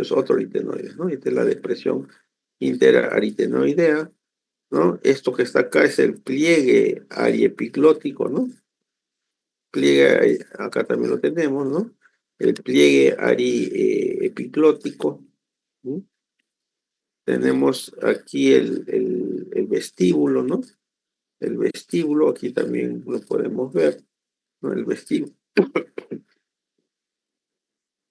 Es otro aritenoide, ¿no? Esta es la depresión interaritenoidea, ¿no? Esto que está acá es el pliegue ariepiglótico, ¿no? Pliegue, acá también lo tenemos, ¿no? El pliegue ariepiglótico, ¿no? Tenemos aquí el vestíbulo, ¿no? El vestíbulo, aquí también lo podemos ver, ¿no? El vestíbulo.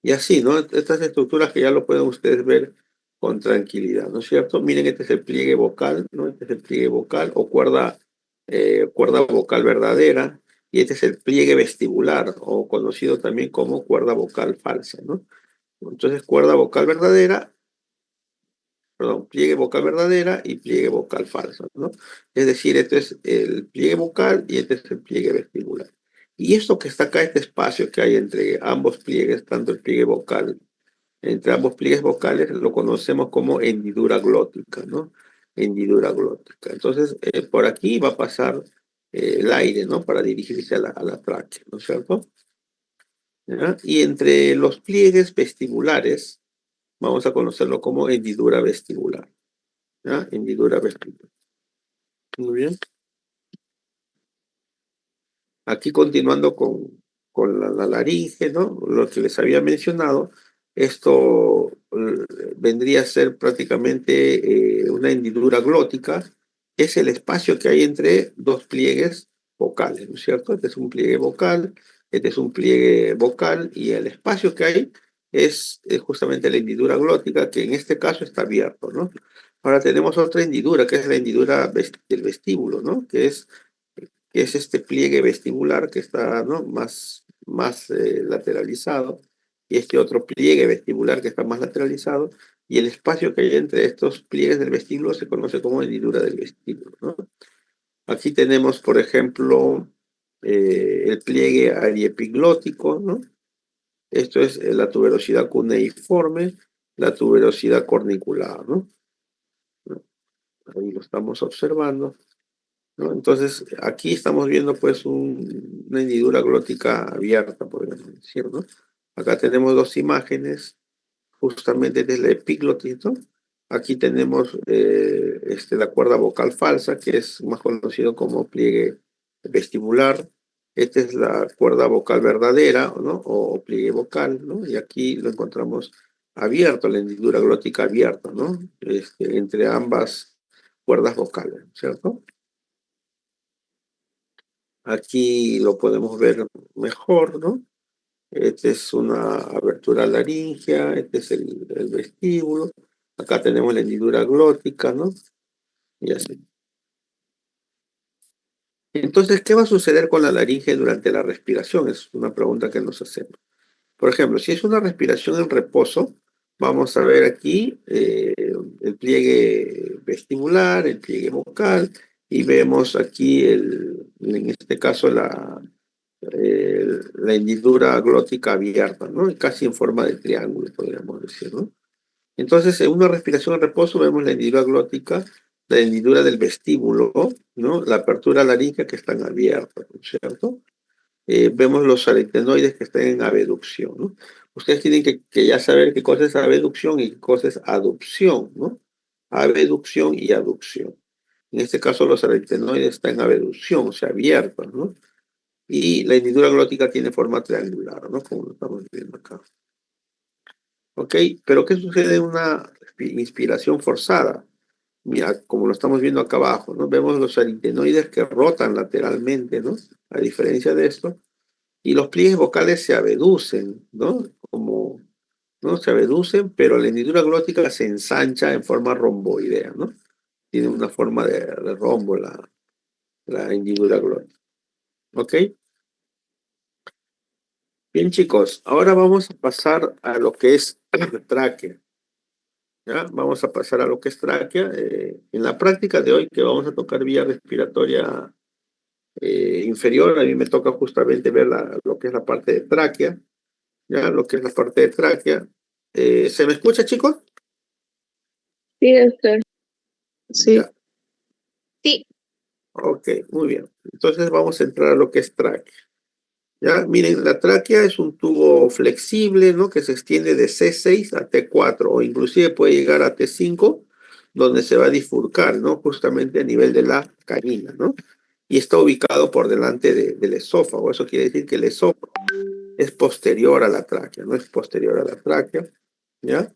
Y así, ¿no? Estas estructuras que ya lo pueden ustedes ver con tranquilidad, ¿no es cierto? Miren, este es el pliegue vocal, ¿no? Este es el pliegue vocal o cuerda vocal verdadera, y este es el pliegue vestibular, o conocido también como cuerda vocal falsa, ¿no? Entonces, cuerda vocal verdadera, perdón, pliegue vocal verdadera y pliegue vocal falsa, ¿no? Es decir, este es el pliegue vocal y este es el pliegue vestibular. Y esto que está acá, este espacio que hay entre ambos pliegues, tanto el pliegue vocal entre ambos pliegues vocales, lo conocemos como hendidura glótica, ¿no? Hendidura glótica. Entonces, por aquí va a pasar el aire, ¿no? Para dirigirse a la tráquea, ¿no es cierto? ¿Ya? Y entre los pliegues vestibulares, vamos a conocerlo como hendidura vestibular, ¿ya? Hendidura vestibular. Muy bien. Aquí continuando con la laringe, ¿no? Lo que les había mencionado, esto vendría a ser prácticamente una hendidura glótica, es el espacio que hay entre dos pliegues vocales, ¿no es cierto? Este es un pliegue vocal, este es un pliegue vocal, y el espacio que hay es justamente la hendidura glótica, que en este caso está abierto, ¿no? Ahora tenemos otra hendidura, que es la hendidura del vestíbulo, ¿no? Que es este pliegue vestibular que está, ¿no? más lateralizado, y este otro pliegue vestibular que está más lateralizado, y el espacio que hay entre estos pliegues del vestíbulo se conoce como hendidura del vestíbulo, ¿no? Aquí tenemos, por ejemplo, el pliegue ariepiglótico, ¿no? Esto es la tuberosidad cuneiforme, la tuberosidad cornicular, ¿no? Ahí lo estamos observando, ¿no? Entonces, aquí estamos viendo pues una hendidura glótica abierta, podríamos decir, ¿no? Acá tenemos dos imágenes, justamente desde la epiglotis, ¿no? Aquí tenemos la cuerda vocal falsa, que es más conocido como pliegue vestibular. Esta es la cuerda vocal verdadera, ¿no? O pliegue vocal, ¿no? Y aquí lo encontramos abierto, la hendidura glótica abierta, ¿no? Entre ambas cuerdas vocales, ¿cierto? Aquí lo podemos ver mejor, ¿no? Esta es una abertura laringea, este es el vestíbulo. Acá tenemos la hendidura glótica, ¿no? Y así. Entonces, ¿qué va a suceder con la laringe durante la respiración? Es una pregunta que nos hacemos. Por ejemplo, si es una respiración en reposo, vamos a ver aquí el pliegue vestibular, el pliegue vocal, y vemos aquí, en este caso, la hendidura glótica abierta, ¿no? Casi en forma de triángulo, podríamos decir, ¿no? Entonces, en una respiración en reposo vemos la hendidura glótica, la hendidura del vestíbulo, ¿no? La apertura laríngea que están abiertas, ¿no es cierto? Vemos los aritenoides que están en abducción, ¿no? Ustedes tienen que ya saber qué cosa es abducción y qué cosa es aducción, ¿no? Abducción y aducción. En este caso, los aritenoides están en abducción, o sea, abiertos, ¿no? Y la hendidura glótica tiene forma triangular, ¿no? Como lo estamos viendo acá. ¿Ok? Pero ¿qué sucede en una inspiración forzada? Mira, como lo estamos viendo acá abajo, ¿no? Vemos los aritenoides que rotan lateralmente, ¿no? A diferencia de esto. Y los pliegues vocales se abducen, ¿no? Como, ¿no? Se abducen, pero la hendidura glótica se ensancha en forma romboidea, ¿no? Tiene una forma de rombo la hendidura glótica. ¿Ok? Bien, chicos, ahora vamos a pasar a lo que es tráquea. ¿Ya? Vamos a pasar a lo que es tráquea. En la práctica de hoy, que vamos a tocar vía respiratoria inferior, a mí me toca justamente ver lo que es la parte de tráquea, ¿ya? Lo que es la parte de tráquea. ¿Se me escucha, chicos? Sí, doctor. Sí. Ya, ok, muy bien. Entonces vamos a entrar a lo que es tráquea. Ya, miren, la tráquea es un tubo flexible, ¿no? Que se extiende de C6 a T4 o inclusive puede llegar a T5, donde se va a bifurcar, ¿no? Justamente a nivel de la canina, ¿no? Y está ubicado por delante del esófago. Eso quiere decir que el esófago es posterior a la tráquea, no es posterior a la tráquea, ¿ya?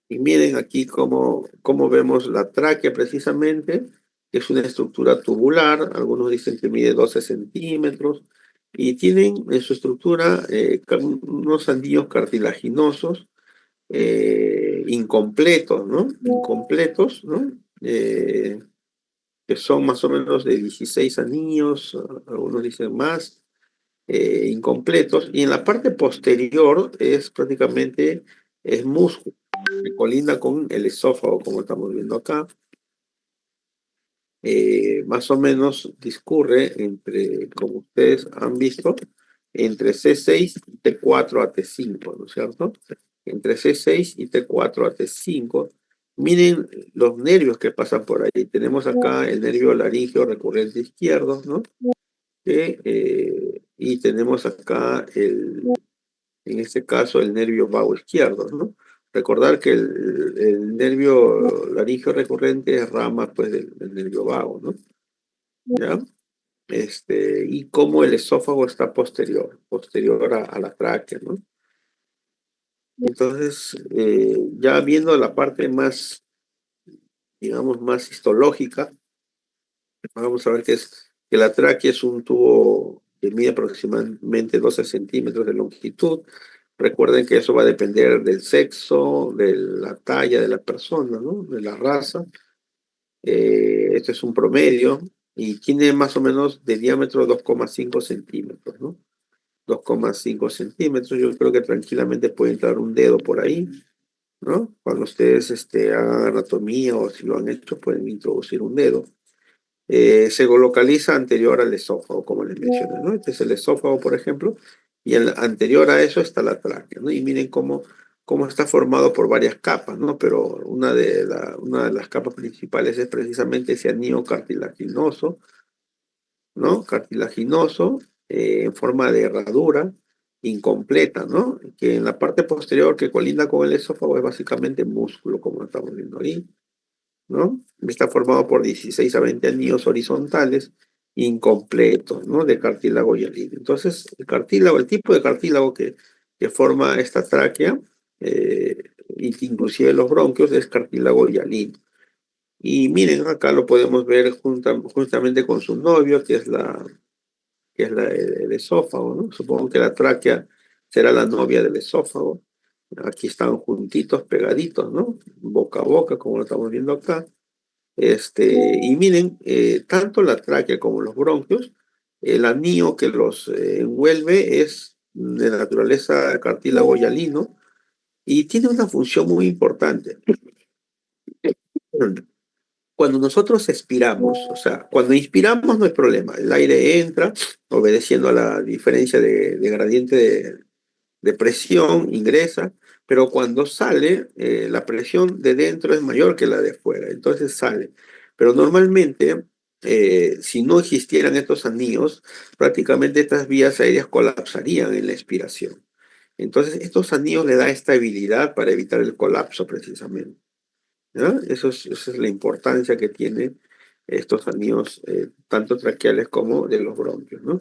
Y miren aquí cómo vemos la tráquea precisamente, que es una estructura tubular, algunos dicen que mide 12 centímetros, y tienen en su estructura unos anillos cartilaginosos incompletos, ¿no? Incompletos, ¿no? Que son más o menos de 16 anillos, algunos dicen más, incompletos, y en la parte posterior es prácticamente es músculo que colinda con el esófago, como estamos viendo acá. Más o menos discurre entre, como ustedes han visto, entre C6 y T4 a T5, ¿no es cierto? Entre C6 y T4 a T5. Miren los nervios que pasan por ahí. Tenemos acá el nervio laríngeo recurrente izquierdo, ¿no? Y tenemos acá en este caso el nervio vago izquierdo, ¿no? Recordar que el nervio laríngeo recurrente es rama pues del nervio vago, ¿no? ¿Ya? Y cómo el esófago está posterior a la tráquea, ¿no? Entonces, ya viendo la parte más, digamos, más histológica, vamos a ver que la tráquea es un tubo que mide aproximadamente 12 centímetros de longitud. Recuerden que eso va a depender del sexo, de la talla de la persona, ¿no? De la raza. Este es un promedio y tiene más o menos de diámetro 2,5 centímetros, ¿no? 2,5 centímetros. Yo creo que tranquilamente puede entrar un dedo por ahí, ¿no? Cuando ustedes hagan anatomía o si lo han hecho, pueden introducir un dedo. Se localiza anterior al esófago, como les mencioné, ¿no? Este es el esófago, por ejemplo, y anterior a eso está la tráquea, ¿no? Y miren cómo está formado por varias capas, ¿no? Pero una de las capas principales es precisamente ese anillo cartilaginoso, ¿no? Cartilaginoso, en forma de herradura, incompleta, ¿no? Que en la parte posterior que colinda con el esófago es básicamente músculo, como lo estamos viendo ahí, ¿no? Está formado por 16 a 20 anillos horizontales incompletos, ¿no? De cartílago hialino. Entonces, el cartílago, el tipo de cartílago que forma esta tráquea, y que inclusive los bronquios, es cartílago hialino. Y miren, acá lo podemos ver justamente con su novio, el esófago, ¿no? Supongo que la tráquea será la novia del esófago. Aquí están juntitos, pegaditos, ¿no? Boca a boca, como lo estamos viendo acá. Y miren, tanto la tráquea como los bronquios, el anillo que los envuelve es de naturaleza cartílago hialino y tiene una función muy importante. Cuando nosotros expiramos, o sea, cuando inspiramos no hay problema, el aire entra obedeciendo a la diferencia de gradiente de presión, ingresa, pero cuando sale, la presión de dentro es mayor que la de fuera, entonces sale. Pero normalmente, si no existieran estos anillos, prácticamente estas vías aéreas colapsarían en la expiración. Entonces, estos anillos le dan estabilidad para evitar el colapso precisamente, ¿ya? Esa es la importancia que tienen estos anillos, tanto traqueales como de los bronquios, ¿no?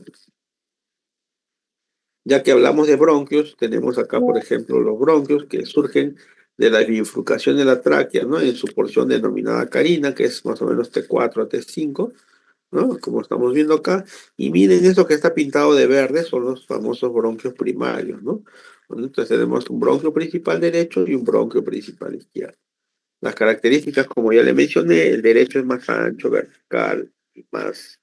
Ya que hablamos de bronquios, tenemos acá, por ejemplo, los bronquios que surgen de la bifurcación de la tráquea, ¿no? En su porción denominada carina, que es más o menos T4 a T5, ¿no? Como estamos viendo acá. Y miren esto que está pintado de verde, son los famosos bronquios primarios, ¿no? Bueno, entonces tenemos un bronquio principal derecho y un bronquio principal izquierdo. Las características, como ya le mencioné, el derecho es más ancho, vertical y más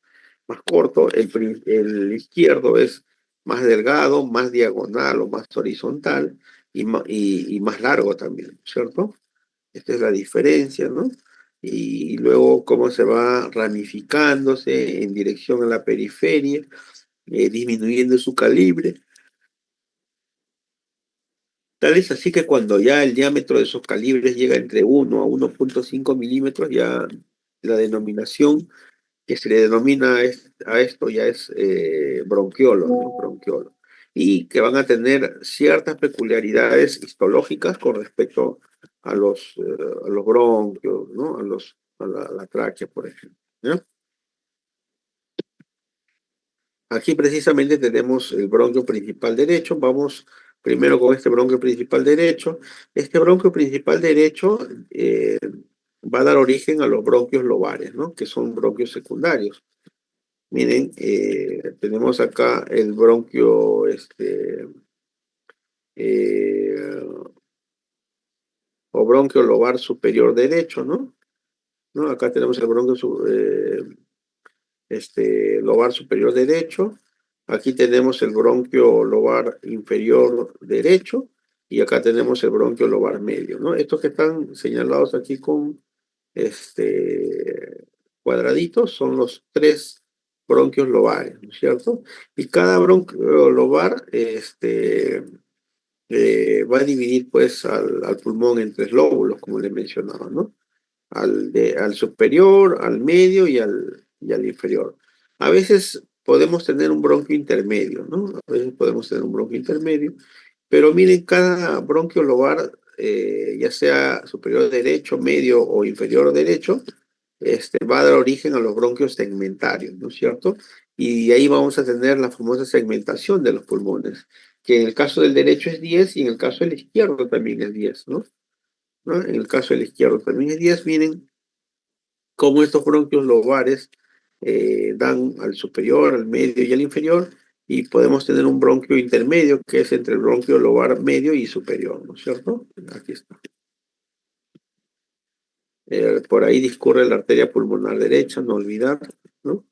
corto. El izquierdo es más delgado, más diagonal o más horizontal y más largo también, ¿cierto? Esta es la diferencia, ¿no? Y luego cómo se va ramificándose en dirección a la periferia, disminuyendo su calibre. Tal es así que cuando ya el diámetro de esos calibres llega entre 1 a 1,5 milímetros, ya la denominación que se le denomina a esto ya es bronquiolo, ¿no? Bronquiolo. Y que van a tener ciertas peculiaridades histológicas con respecto a los bronquios, ¿no? La tráquea, por ejemplo. ¿Ya? Aquí precisamente tenemos el bronquio principal derecho. Vamos primero con este bronquio principal derecho. Este bronquio principal derecho va a dar origen a los bronquios lobares, ¿no? Que son bronquios secundarios. Miren, tenemos acá el bronquio, eh, o bronquio lobar superior derecho, ¿no? ¿No? Acá tenemos el bronquio lobar superior derecho. Aquí tenemos el bronquio lobar inferior derecho y acá tenemos el bronquio lobar medio, ¿no? Estos que están señalados aquí con cuadraditos son los tres bronquios lobares, ¿no es cierto? Y cada bronquio lobar va a dividir pues al pulmón en tres lóbulos, como les mencionaba, ¿no? Al superior, al medio y al inferior. A veces podemos tener un bronquio intermedio, ¿no? A veces podemos tener un bronquio intermedio, pero miren, cada bronquio lobar, ya sea superior derecho, medio o inferior derecho, va a dar origen a los bronquios segmentarios, ¿no es cierto? Y ahí vamos a tener la famosa segmentación de los pulmones, que en el caso del derecho es 10 y en el caso del izquierdo también es 10, ¿no? ¿No? En el caso del izquierdo también es 10. Miren cómo estos bronquios lobares dan al superior, al medio y al inferior, y podemos tener un bronquio intermedio que es entre el bronquio lobar medio y superior, ¿no es cierto? Aquí está. Por ahí discurre la arteria pulmonar derecha, no olvidar, ¿no?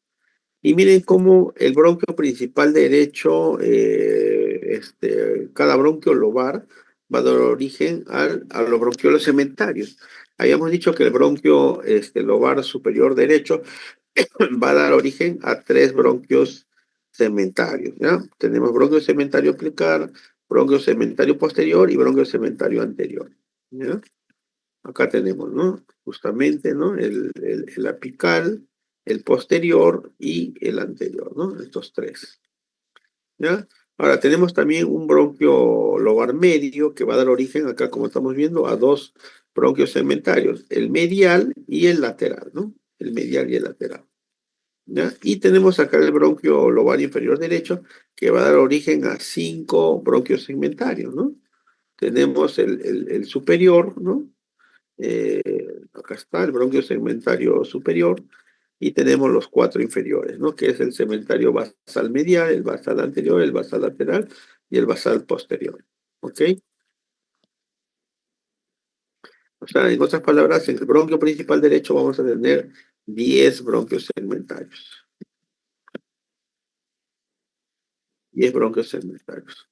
Y miren cómo el bronquio principal derecho, cada bronquio lobar va a dar origen a los bronquiolos cementarios. Habíamos dicho que el bronquio lobar superior derecho va a dar origen a tres bronquios cementarios, ¿ya? Tenemos bronquio cementario aplicar, bronquio cementario posterior y bronquio cementario anterior, ¿ya? Acá tenemos, ¿no? Justamente, ¿no? El apical, el posterior y el anterior, ¿no? Estos tres, ¿ya? Ahora, tenemos también un bronquio lobar medio que va a dar origen, acá como estamos viendo, a dos bronquios segmentarios, el medial y el lateral, ¿no? El medial y el lateral, ¿ya? Y tenemos acá el bronquio lobar inferior derecho que va a dar origen a cinco bronquios segmentarios, ¿no? Tenemos el superior, ¿no? Eh, Acá está el bronquio segmentario superior y tenemos los cuatro inferiores, ¿no? Que es el segmentario basal medial, el basal anterior, el basal lateral y el basal posterior. ¿Ok? O sea, en otras palabras, en el bronquio principal derecho vamos a tener 10 bronquios segmentarios. 10 bronquios segmentarios.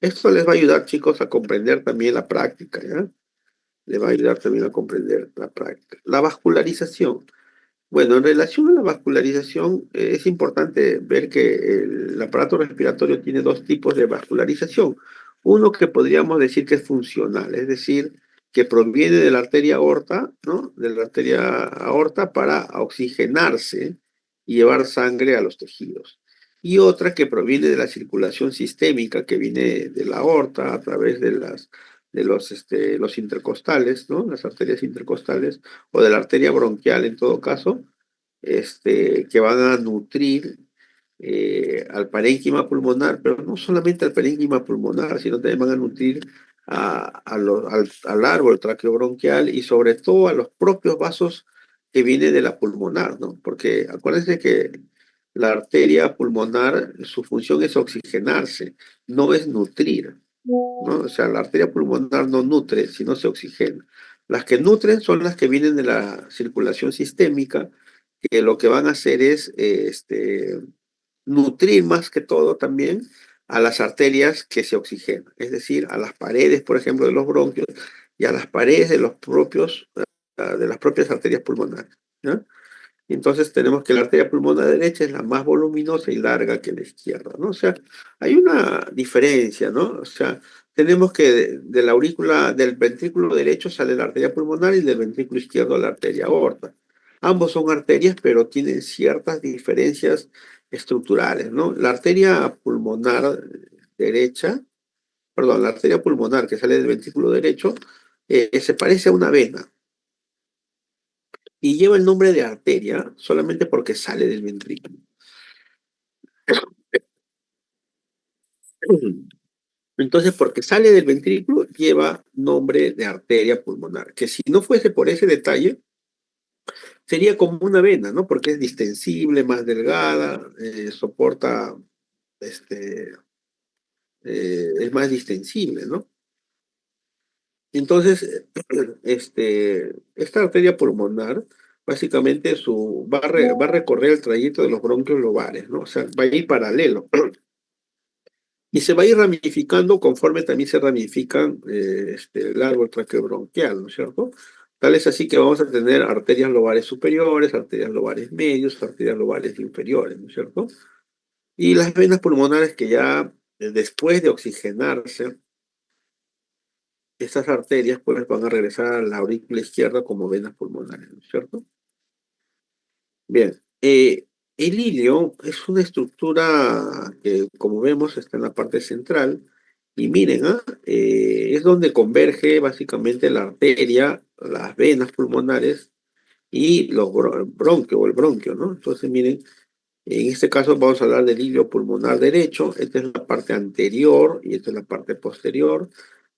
Esto les va a ayudar, chicos, a comprender también la práctica, ¿ya? Les va a ayudar también a comprender la práctica. La vascularización. Bueno, en relación a la vascularización, es importante ver que el aparato respiratorio tiene dos tipos de vascularización. Uno que podríamos decir que es funcional, es decir, que proviene de la arteria aorta, ¿no? De la arteria aorta para oxigenarse y llevar sangre a los tejidos. Y otra que proviene de la circulación sistémica que viene de la aorta a través los intercostales, ¿no? Las arterias intercostales o de la arteria bronquial en todo caso, que van a nutrir al parénquima pulmonar, pero no solamente al parénquima pulmonar, sino también van a nutrir al árbol traqueobronquial y sobre todo a los propios vasos que vienen de la pulmonar, ¿no? Porque acuérdense que la arteria pulmonar, su función es oxigenarse, no es nutrir, ¿no? O sea, la arteria pulmonar no nutre, sino se oxigena. Las que nutren son las que vienen de la circulación sistémica, que lo que van a hacer es nutrir más que todo también a las arterias que se oxigenan, es decir, a las paredes, por ejemplo, de los bronquios y a las paredes de de las propias arterias pulmonares, ¿no? Entonces tenemos que la arteria pulmonar derecha es la más voluminosa y larga que la izquierda, ¿no? O sea, hay una diferencia, ¿no? O sea, tenemos que de la aurícula, del ventrículo derecho sale la arteria pulmonar y del ventrículo izquierdo la arteria aorta. Ambos son arterias, pero tienen ciertas diferencias estructurales, ¿no? La arteria pulmonar derecha, perdón, la arteria pulmonar que sale del ventrículo derecho, se parece a una vena y lleva el nombre de arteria solamente porque sale del ventrículo. Entonces, porque sale del ventrículo, lleva nombre de arteria pulmonar, que si no fuese por ese detalle, sería como una vena, ¿no? Porque es distensible, más delgada, soporta, este, es más distensible, ¿no? Entonces, esta arteria pulmonar, básicamente va a recorrer el trayecto de los bronquios lobares, ¿no? O sea, va a ir paralelo. Y se va a ir ramificando conforme también se ramifican el árbol traqueobronquial, ¿no es cierto? Tal es así que vamos a tener arterias lobares superiores, arterias lobares medios, arterias lobares inferiores, ¿no es cierto? Y las venas pulmonares que ya después de oxigenarse, estas arterias pues van a regresar a la aurícula izquierda como venas pulmonares, ¿no es cierto? Bien, el ilio es una estructura que, como vemos, está en la parte central. Y miren, es donde converge básicamente la arteria, las venas pulmonares y los bronquios o el bronquio, ¿no? Entonces, miren, en este caso vamos a hablar del ilio pulmonar derecho. Esta es la parte anterior y esta es la parte posterior.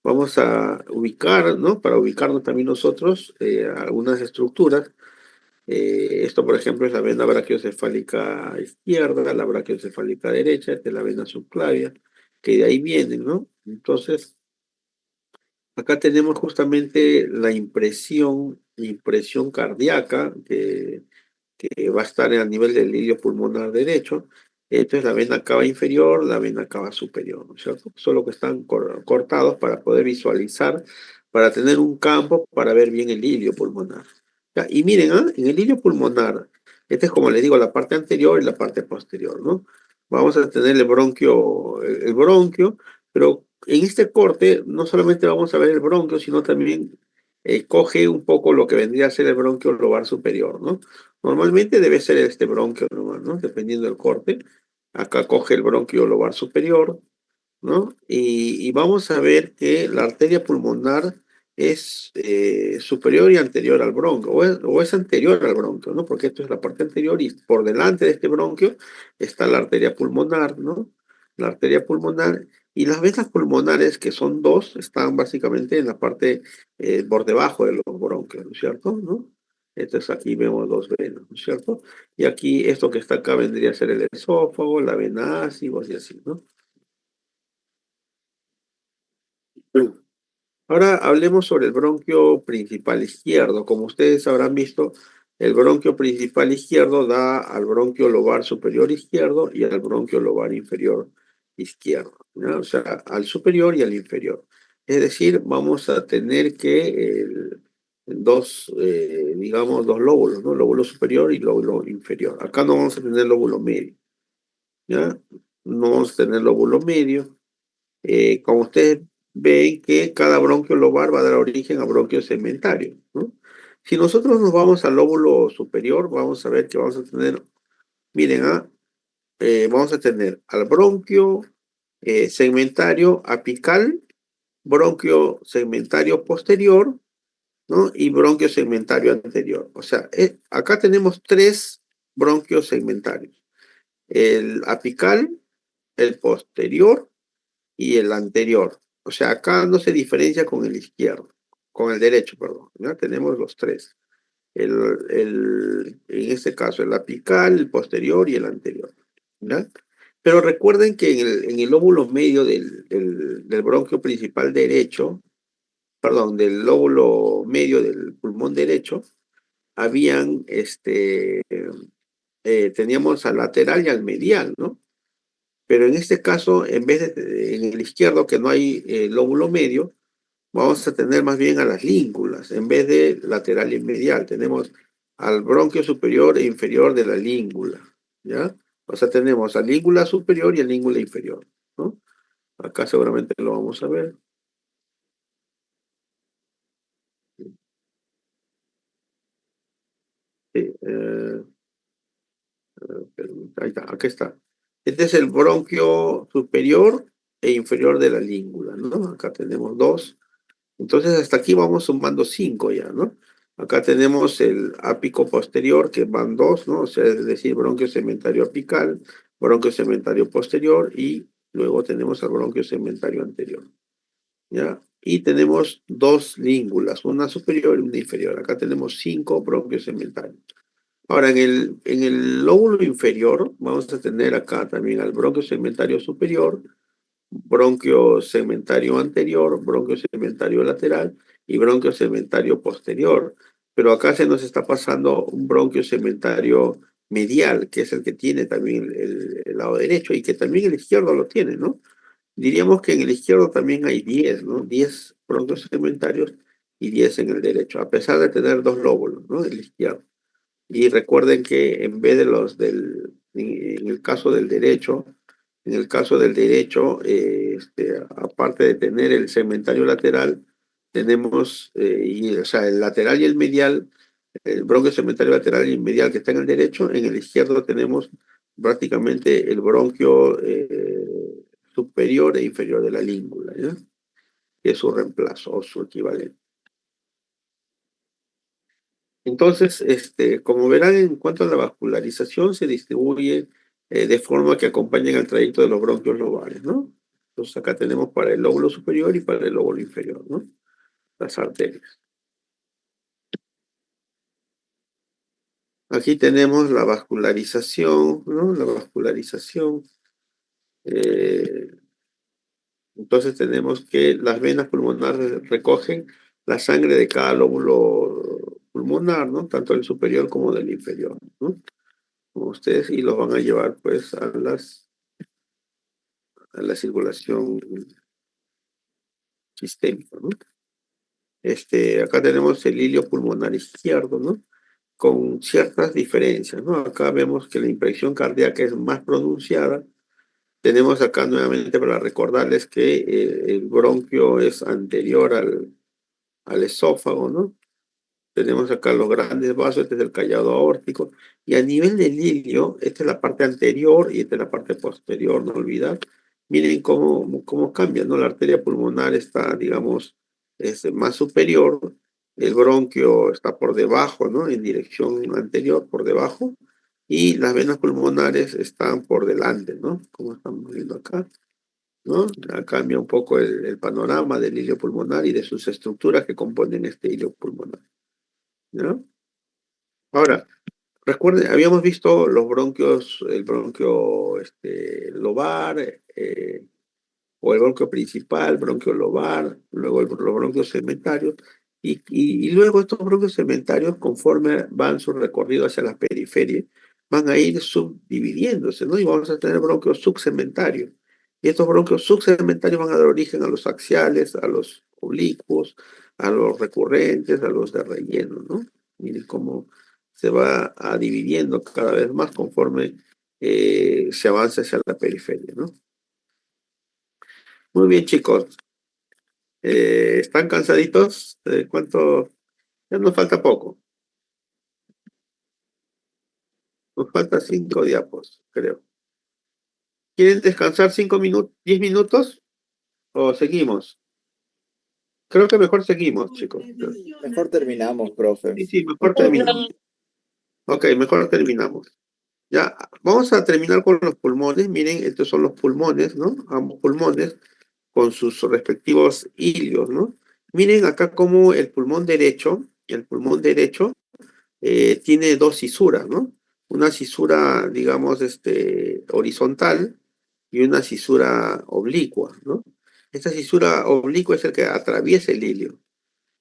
Vamos a ubicar, ¿no? Para ubicarnos también nosotros algunas estructuras. Esto, por ejemplo, es la vena brachiocefálica izquierda, la brachiocefálica derecha, esta es la vena subclavia, que de ahí vienen, ¿no? Entonces, acá tenemos justamente la impresión cardíaca que va a estar a nivel del ilio pulmonar derecho. Esto es la vena cava inferior, la vena cava superior, ¿no es cierto? Solo que están cortados para poder visualizar, para tener un campo para ver bien el ilio pulmonar. Ya, y miren, en el ilio pulmonar, este es como les digo, la parte anterior y la parte posterior, ¿no? Vamos a tener el bronquio, pero en este corte no solamente vamos a ver el bronquio, sino también coge un poco lo que vendría a ser el bronquio lobar superior, ¿no? Normalmente debe ser este bronquio nomás, ¿no? Dependiendo del corte. Acá coge el bronquio lobar superior, ¿no? Y vamos a ver que la arteria pulmonar es superior y anterior al bronquio, o es anterior al bronquio, ¿no? Porque esto es la parte anterior y por delante de este bronquio está la arteria pulmonar, ¿no? La arteria pulmonar y las venas pulmonares, que son dos, están básicamente en la parte por debajo de los bronquios, ¿no es cierto? ¿No? Entonces aquí vemos dos venas, ¿no es cierto? Y aquí esto que está acá vendría a ser el esófago, la vena ácida y así, ¿no? Ahora hablemos sobre el bronquio principal izquierdo. Como ustedes habrán visto, el bronquio principal izquierdo da al bronquio lobar superior izquierdo y al bronquio lobar inferior izquierdo, ¿no? O sea, al superior y al inferior. Es decir, vamos a tener digamos, dos lóbulos, ¿no? Lóbulo superior y lóbulo inferior. Acá no vamos a tener lóbulo medio, ¿ya? No vamos a tener lóbulo medio. Como ustedes ven que cada bronquio lobar va a dar origen a bronquio segmentario, ¿no? Si nosotros nos vamos al lóbulo superior, vamos a ver que vamos a tener, miren, vamos a tener al bronquio segmentario apical, bronquio segmentario posterior, ¿no? Y bronquio segmentario anterior. O sea, acá tenemos tres bronquios segmentarios: el apical, el posterior y el anterior. O sea, acá no se diferencia con el izquierdo, con el derecho, perdón. ¿Ya? Tenemos los tres. En este caso, el apical, el posterior y el anterior. ¿Ya? Pero recuerden que en el lóbulo medio del bronquio principal derecho, perdón, del lóbulo medio del pulmón derecho, habían, teníamos al lateral y al medial, ¿no? Pero en este caso, en vez de en el izquierdo, que no hay lóbulo medio, vamos a tener más bien a las língulas, en vez de lateral y medial. Tenemos al bronquio superior e inferior de la língula, ¿ya? O sea, tenemos a língula superior y a língula inferior, ¿no? Acá seguramente lo vamos a ver. Sí, ahí está, aquí está. Este es el bronquio superior e inferior de la língula, ¿no? Acá tenemos dos. Entonces hasta aquí vamos sumando cinco ya, ¿no? Acá tenemos el ápico posterior, que van dos, ¿no? O sea, es decir, bronquio segmentario apical, bronquio segmentario posterior y luego tenemos el bronquio segmentario anterior, ¿ya? Y tenemos dos língulas, una superior y una inferior. Acá tenemos cinco bronquios segmentarios. Ahora, en el lóbulo inferior vamos a tener acá también al bronquio segmentario superior, bronquio segmentario anterior, bronquio segmentario lateral y bronquio segmentario posterior. Pero acá se nos está pasando un bronquio segmentario medial, que es el que tiene también el lado derecho y que también el izquierdo lo tiene, ¿no? Diríamos que en el izquierdo también hay 10, ¿no? 10 bronquios segmentarios y 10 en el derecho, a pesar de tener dos lóbulos, ¿no? El izquierdo. Y recuerden que en vez de en el caso del derecho, aparte de tener el segmentario lateral, tenemos, o sea, el lateral y el medial, el bronquio segmentario lateral y el medial que está en el derecho, en el izquierdo tenemos prácticamente el bronquio superior e inferior de la língula, ¿ya? Que es su reemplazo o su equivalente. Entonces, como verán, en cuanto a la vascularización, se distribuye de forma que acompañen al trayecto de los bronquios lobares, ¿no? Entonces, acá tenemos para el lóbulo superior y para el lóbulo inferior, ¿no? Las arterias. Aquí tenemos la vascularización, ¿no? La vascularización. eh, entonces, tenemos que las venas pulmonares recogen la sangre de cada lóbulo pulmonar, ¿no? Tanto del superior como del inferior, ¿no? Como ustedes, y los van a llevar pues a la circulación sistémica, ¿no? Acá tenemos el hilio pulmonar izquierdo, ¿no? Con ciertas diferencias, ¿no? Acá vemos que la impresión cardíaca es más pronunciada. Tenemos acá nuevamente para recordarles que el bronquio es anterior al esófago, ¿no? Tenemos acá los grandes vasos, este es el callado aórtico. Y a nivel del ilio, esta es la parte anterior y esta es la parte posterior, no olvidar. Miren cómo cambia, ¿no? La arteria pulmonar está, digamos, más superior, el bronquio está por debajo, ¿no? En dirección anterior, por debajo, y las venas pulmonares están por delante, ¿no? Como estamos viendo acá, ¿no? Cambia un poco el panorama del ilio pulmonar y de sus estructuras que componen este ilio pulmonar, ¿no? Ahora, recuerden, habíamos visto los bronquios, el bronquio lobar, o el bronquio principal, bronquio lobar, luego los bronquios segmentarios, y luego estos bronquios segmentarios, conforme van su recorrido hacia la periferia, van a ir subdividiéndose, ¿no? Y vamos a tener bronquios subsegmentarios. Y estos bronquios subsegmentarios van a dar origen a los axiales, a los oblicuos, a los recurrentes, a los de relleno, ¿no? Miren cómo se va dividiendo cada vez más conforme se avanza hacia la periferia, ¿no? Muy bien, chicos. ¿Están cansaditos? ¿Cuánto? Ya nos falta poco. Nos falta 5 diapos, creo. ¿Quieren descansar 5 minutos, 10 minutos? ¿O seguimos? Creo que mejor seguimos, chicos. Mejor terminamos, profe. Sí, sí, mejor terminamos. Ok, mejor terminamos. Ya, vamos a terminar con los pulmones. Miren, estos son los pulmones, ¿no? Ambos pulmones con sus respectivos hilios, ¿no? Miren acá como el pulmón derecho tiene dos cisuras, ¿no? Una cisura, digamos, horizontal y una cisura oblicua, ¿no? Esta cisura oblicua es el que atraviesa el hilio.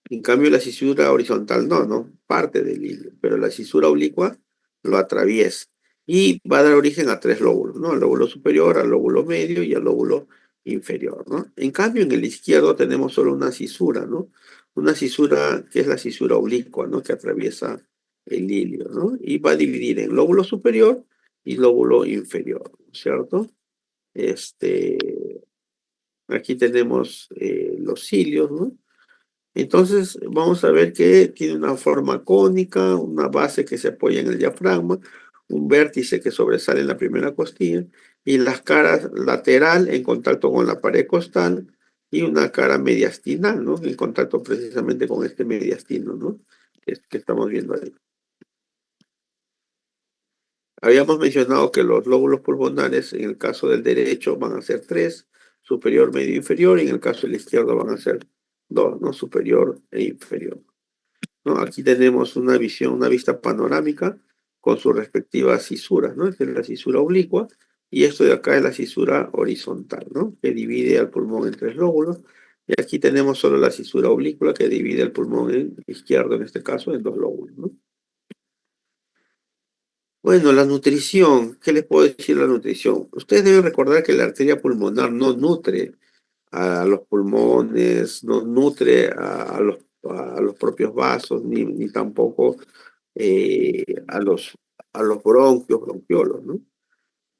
En cambio, la cisura horizontal no parte del hilio, pero la cisura oblicua lo atraviesa y va a dar origen a tres lóbulos, ¿no? Al lóbulo superior, al lóbulo medio y al lóbulo inferior, ¿no? En cambio, en el izquierdo tenemos solo una cisura, ¿no? Una cisura que es la cisura oblicua, ¿no? Que atraviesa el hilio, ¿no? Y va a dividir en lóbulo superior y lóbulo inferior, ¿cierto? Este, aquí tenemos los cilios, ¿no? Entonces vamos a ver que tiene una forma cónica, una base que se apoya en el diafragma, un vértice que sobresale en la primera costilla y las caras lateral en contacto con la pared costal y una cara mediastinal, ¿no? En contacto precisamente con este mediastino, ¿no? Que estamos viendo ahí. Habíamos mencionado que los lóbulos pulmonares, en el caso del derecho, van a ser 3, superior, medio, inferior, y en el caso del izquierdo van a ser 2, ¿no? Superior e inferior, ¿no? Aquí tenemos una visión, una vista panorámica con sus respectivas cisuras, ¿no? Esta es la cisura oblicua y esto de acá es la cisura horizontal, ¿no? Que divide al pulmón en 3 lóbulos. Y aquí tenemos solo la cisura oblicua que divide al pulmón izquierdo, en este caso, en 2 lóbulos, ¿no? Bueno, la nutrición, ¿qué les puedo decir de la nutrición? Ustedes deben recordar que la arteria pulmonar no nutre a los pulmones, no nutre a los propios vasos, ni tampoco eh, a los, a los bronquios, bronquiolos, ¿no?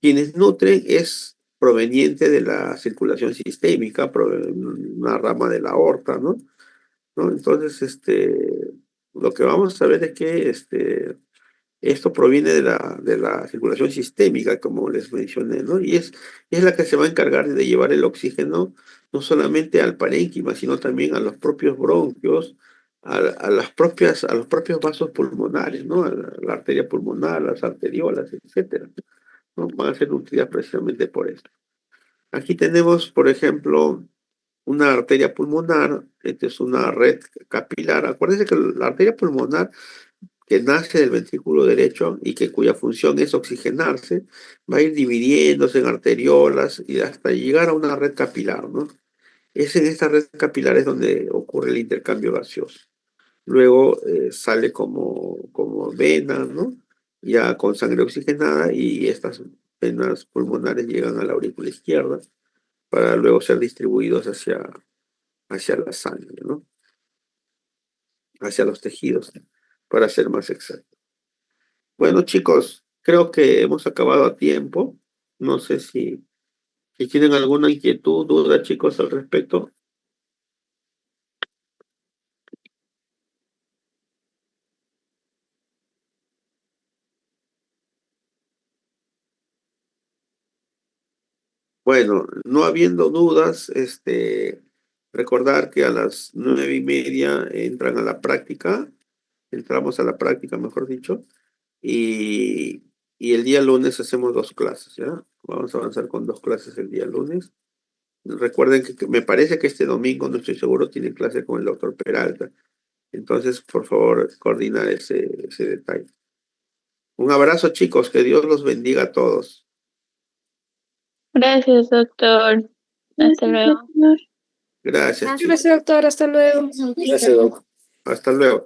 Quienes nutren es proveniente de la circulación sistémica, una rama de la aorta, ¿no? ¿No? Entonces, lo que vamos a ver es que esto proviene de la circulación sistémica, como les mencioné, ¿no? Y es la que se va a encargar de llevar el oxígeno no solamente al parénquima, sino también a los propios bronquios, a los propios vasos pulmonares, ¿no? A la arteria pulmonar, las arteriolas, etcétera, ¿no? Van a ser nutridas precisamente por esto. Aquí tenemos, por ejemplo, una arteria pulmonar, esta es una red capilar. Acuérdense que la arteria pulmonar que nace del ventrículo derecho y que cuya función es oxigenarse, va a ir dividiéndose en arteriolas y hasta llegar a una red capilar, ¿no? Es en esta red capilar es donde ocurre el intercambio gaseoso. Luego sale como vena, ¿no? Ya con sangre oxigenada y estas venas pulmonares llegan a la aurícula izquierda para luego ser distribuidos hacia la sangre, ¿no? Hacia los tejidos, para ser más exacto. Bueno, chicos, creo que hemos acabado a tiempo. No sé si tienen alguna inquietud, duda, chicos, al respecto. Bueno, no habiendo dudas, recordar que a las 9:30 entramos a la práctica, mejor dicho, y, y el día lunes hacemos 2 clases, ¿ya? Vamos a avanzar con 2 clases el día lunes. Recuerden que me parece que este domingo, no estoy seguro, tienen clase con el doctor Peralta. Entonces, por favor, coordinar ese detalle. Un abrazo, chicos, que Dios los bendiga a todos. Gracias, doctor. Hasta luego. Gracias, chicos. Gracias, doctor. Hasta luego. Gracias, doctor. Hasta luego.